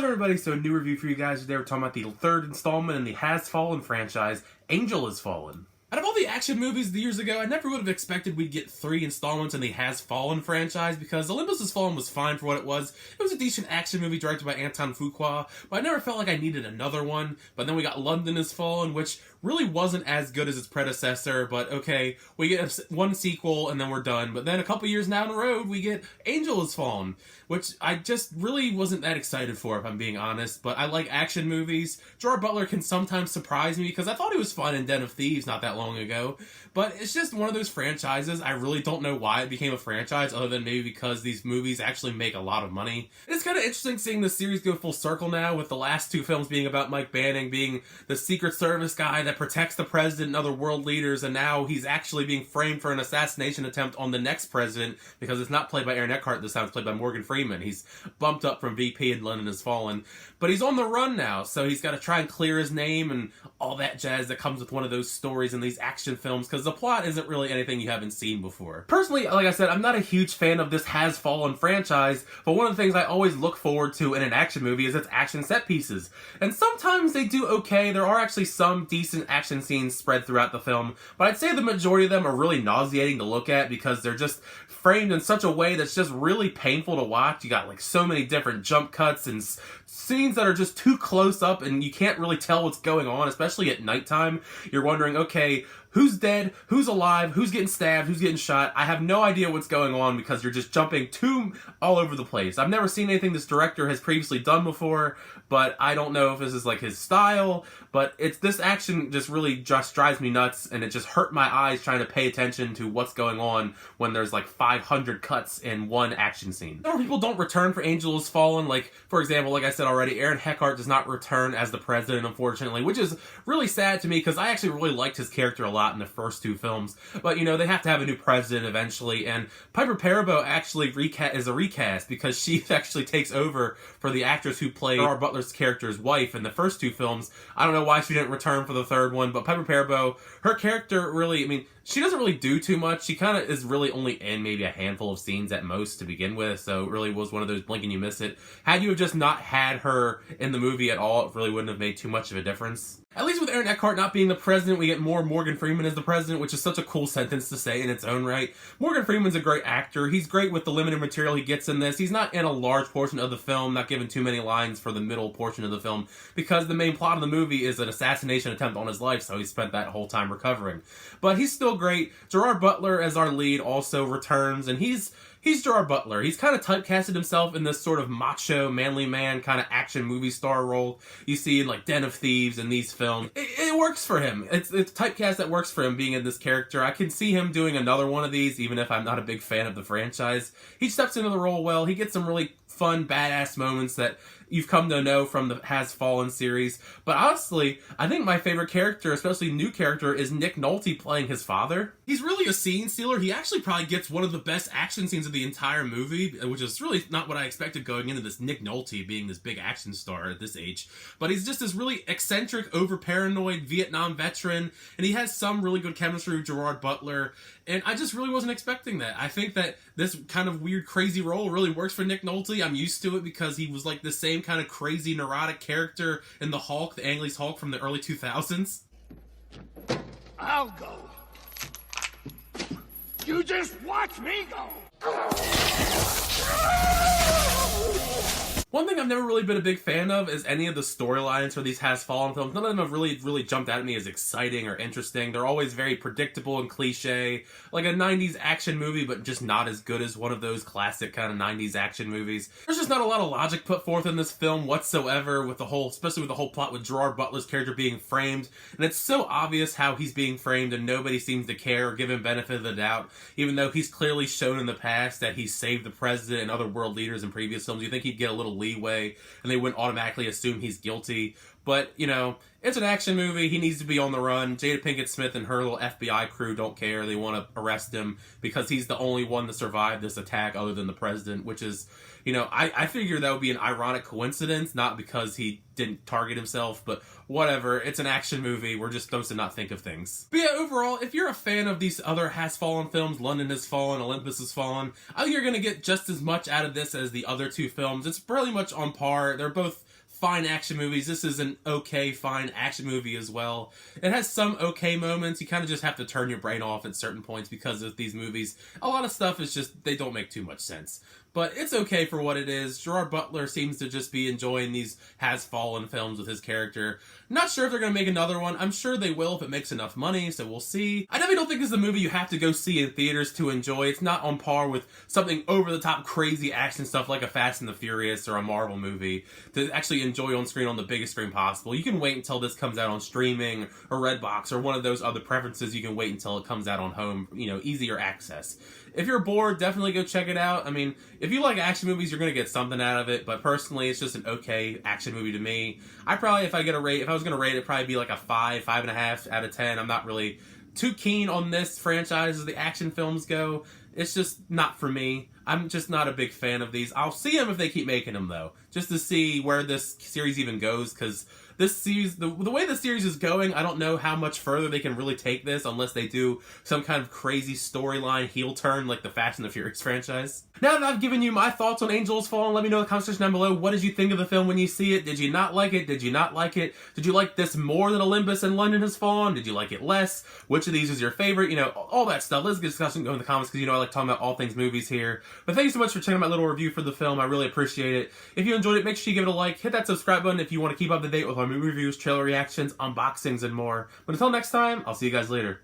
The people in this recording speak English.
How's everybody? So a new review for you guys today. We're talking about the third installment in the Has Fallen franchise, Angel Has Fallen. Out of all the action movies years ago, I never would have expected we'd get 3 installments in the Has Fallen franchise because Olympus Has Fallen was fine for what it was. It was a decent action movie directed by Anton Fuqua, but I never felt like I needed another one. But then we got London Has Fallen, which really wasn't as good as its predecessor, but okay, we get one sequel and then we're done. But then a couple years down the road, we get Angel Has Fallen, which I just really wasn't that excited for, if I'm being honest. But I like action movies. Gerard Butler can sometimes surprise me because I thought he was fun in Den of Thieves not that long ago. But it's just one of those franchises. I really don't know why it became a franchise, other than maybe because these movies actually make a lot of money. It's kind of interesting seeing the series go full circle now, with the last 2 films being about Mike Banning being the Secret Service guy that protects the president and other world leaders, and now he's actually being framed for an assassination attempt on the next president, because it's not played by Aaron Eckhart this time, it's played by Morgan Freeman. He's bumped up from VP and London Has Fallen. But he's on the run now, so he's got to try and clear his name and all that jazz that comes with one of those stories in these action films, because the plot isn't really anything you haven't seen before. Personally, like I said, I'm not a huge fan of this Has Fallen franchise, but one of the things I always look forward to in an action movie is its action set pieces. And sometimes they do okay. There are actually some decent action scenes spread throughout the film, but I'd say the majority of them are really nauseating to look at because they're just framed in such a way that's just really painful to watch. You got like so many different jump cuts and scenes that are just too close up and you can't really tell what's going on, especially at nighttime. You're wondering, okay, who's dead, who's alive, who's getting stabbed, who's getting shot. I have no idea what's going on because you're just jumping all over the place. I've never seen anything this director has previously done before, but I don't know if this is like his style, but this action just really just drives me nuts, and it just hurt my eyes trying to pay attention to what's going on when there's like 500 cuts in one action scene. Several people don't return for Angel Has Fallen. Like, for example, like I said already, Aaron Eckhart does not return as the president, unfortunately, which is really sad to me because I actually really liked his character a lot in the first 2 films. But, you know, they have to have a new president eventually, and Piper Perabo actually is a recast because she actually takes over for the actress who played Gerard Butler's character's wife in the first 2 films. I don't know why she didn't return for the third one, but Piper Perabo, her character really, I mean, she doesn't really do too much. She kind of is really only in maybe a handful of scenes at most to begin with, so it really was one of those blink and you miss it. Had you have just not had her in the movie at all, it really wouldn't have made too much of a difference. At least with Aaron Eckhart not being the president, we get more Morgan Freeman as the president, which is such a cool sentence to say in its own right. Morgan Freeman's a great actor. He's great with the limited material he gets in this. He's not in a large portion of the film, not given too many lines for the middle portion of the film, because the main plot of the movie is an assassination attempt on his life, so he spent that whole time recovering. But he's still great. Gerard Butler as our lead also returns, and he's Gerard Butler. He's kind of typecasted himself in this sort of macho, manly man kind of action movie star role you see in like Den of Thieves and these films. It works for him. It's typecast that works for him being in this character. I can see him doing another one of these, even if I'm not a big fan of the franchise. He steps into the role well. He gets some really fun, badass moments that you've come to know from the Has Fallen series. But honestly, I think my favorite character, especially new character, is Nick Nolte playing his father. He's really a scene stealer. He actually probably gets one of the best action scenes of the entire movie, which is really not what I expected going into this Nick Nolte being this big action star at this age. But he's just this really eccentric, over-paranoid Vietnam veteran, and he has some really good chemistry with Gerard Butler, and I just really wasn't expecting that. I think that this kind of weird, crazy role really works for Nick Nolte. I'm used to it because he was like the same kind of crazy, neurotic character in the Hulk, the Ang Lee's Hulk from the early 2000s. I'll go. You just watch me go. One thing I've never really been a big fan of is any of the storylines for these Has Fallen films. None of them have really jumped out at me as exciting or interesting. They're always very predictable and cliche, like a 90s action movie, but just not as good as one of those classic kind of 90s action movies. There's just not a lot of logic put forth in this film whatsoever, especially with the whole plot with Gerard Butler's character being framed. And it's so obvious how he's being framed, and nobody seems to care or give him benefit of the doubt, even though he's clearly shown in the past that he saved the president and other world leaders in previous films. You think he'd get a little leeway and they wouldn't automatically assume he's guilty. But, you know, it's an action movie. He needs to be on the run. Jada Pinkett Smith and her little FBI crew don't care. They want to arrest him because he's the only one to survive this attack other than the president, which is, you know, I figure that would be an ironic coincidence, not because he didn't target himself, but whatever. It's an action movie. We're just supposed to not think of things. But yeah, overall, if you're a fan of these other Has Fallen films, London Has Fallen, Olympus Has Fallen, I think you're going to get just as much out of this as the other 2 films. It's pretty much on par. They're both fine action movies, this is an okay, fine action movie as well. It has some okay moments. You kind of just have to turn your brain off at certain points because of these movies. A lot of stuff is just, they don't make too much sense. But it's okay for what it is. Gerard Butler seems to just be enjoying these Has Fallen films with his character. Not sure if they're going to make another one. I'm sure they will if it makes enough money, so we'll see. I definitely don't think this is a movie you have to go see in theaters to enjoy. It's not on par with something over-the-top crazy action stuff like a Fast and the Furious or a Marvel movie to actually enjoy on screen on the biggest screen possible. You can wait until this comes out on streaming or Redbox or one of those other preferences. You can wait until it comes out on home, easier access. If you're bored, definitely go check it out. I mean, if you like action movies, you're going to get something out of it, but personally, it's just an okay action movie to me. I probably, if I was going to rate it, probably be like a 5.5 out of 10. I'm not really too keen on this franchise as the action films go. It's just not for me. I'm just not a big fan of these. I'll see them if they keep making them, though, just to see where this series even goes, because this series, the way the series is going, I don't know how much further they can really take this unless they do some kind of crazy storyline heel turn like the Fast and the Furious franchise. Now that I've given you my thoughts on Angel Has Fallen, let me know in the comment section down below. What did you think of the film when you see it? Did you not like it? Did you not like it? Did you like this more than Olympus and London Has Fallen? Did you like it less? Which of these is your favorite? All that stuff. Let's get discussion going in the comments because I like talking about all things movies here. But thank you so much for checking out my little review for the film. I really appreciate it. If you enjoyed it, make sure you give it a like. Hit that subscribe button if you want to keep up to date with my movie reviews, trailer reactions, unboxings, and more. But until next time, I'll see you guys later.